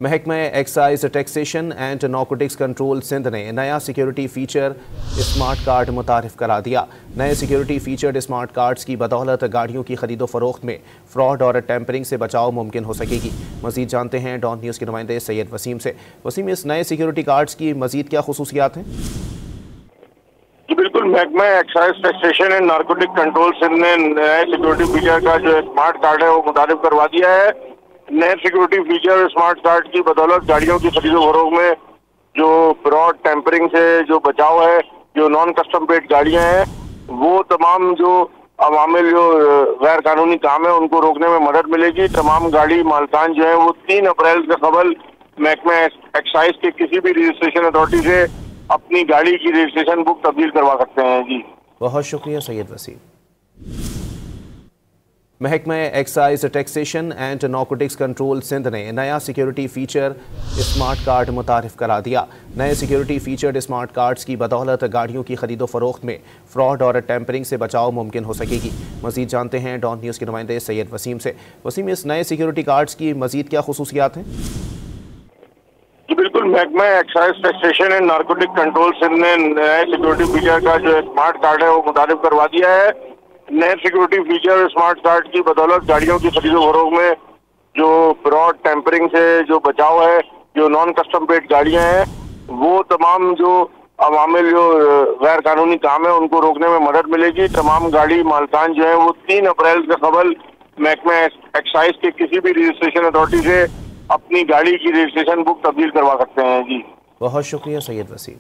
महकमा excise taxation and narcotics control Sindh ने नया सिक्योरिटी फीचर स्मार्ट कार्ड मुतारिफ करा दिया। नए सिक्योरिटी फीचर्ड स्मार्ट कार्ड्स की बदौलत गाड़ियों की खरीदो फरोख्त में फ्रॉड और टेम्परिंग से बचाव मुमकिन हो सकेगी। मजीद जानते हैं डॉन न्यूज़ के नुमाइंदे सैयद वसीम से। वसीम, इस नए सिक्योरिटी कार्ड्स की मजीद क्या खुसूसियात हैं? बिल्कुल, महकमा excise taxation and narcotic control Sindh ने नए सिक्योरिटी फीचर का जो स्मार्ट कार्ड है वो मुतारिफ करवा दिया है। नए सिक्योरिटी फीचर स्मार्ट कार्ड की बदौलत गाड़ियों की खरीदो फरोख्त में जो फ्रॉड टेम्परिंग से जो बचाव है, जो नॉन कस्टम पेड गाड़ियां हैं, वो तमाम जो अवामिल जो गैर कानूनी काम है उनको रोकने में मदद मिलेगी। तमाम गाड़ी मालकान जो है वो 3 अप्रैल से कबल महकमा एक्साइज के किसी भी रजिस्ट्रेशन अथॉरिटी से अपनी गाड़ी की रजिस्ट्रेशन बुक तब्दील करवा सकते हैं। जी, बहुत शुक्रिया सैयद वसीम। महकमा excise taxation and narcotics control Sindh ने नया सिक्योरिटी फीचर स्मार्ट कार्ड मुतारिफ करा दिया। नए सिक्योरिटी फीचर्ड स्मार्ट कार्ड्स की बदौलत गाड़ियों की खरीदो फरोख्त में फ्रॉड और टेम्परिंग से बचाव मुमकिन हो सकेगी। मजीद जानते हैं डॉन न्यूज़ के नुमाइंदे सैयद वसीम से। वसीम, इस नए सिक्योरिटी कार्ड्स की मजीद क्या खुसूसियात हैं? बिल्कुल, महकमा excise taxation and narcotic control Sindh ने नए सिक्योरिटी फीचर का जो स्मार्ट कार्ड है वो मुतारिफ करवा दिया है। नए सिक्योरिटी फीचर स्मार्ट कार्ड की बदौलत गाड़ियों की खरीदो फरोख्त में जो फ्रॉड टेम्परिंग से जो बचाव है, जो नॉन कस्टम पेड गाड़ियां हैं, वो तमाम जो अवामिल जो गैर कानूनी काम है उनको रोकने में मदद मिलेगी। तमाम गाड़ी मालकान जो है वो 3 अप्रैल से कबल महकमा एक्साइज के किसी भी रजिस्ट्रेशन अथॉरिटी से अपनी गाड़ी की रजिस्ट्रेशन बुक तब्दील करवा सकते हैं। जी, बहुत शुक्रिया सैयद वसीम।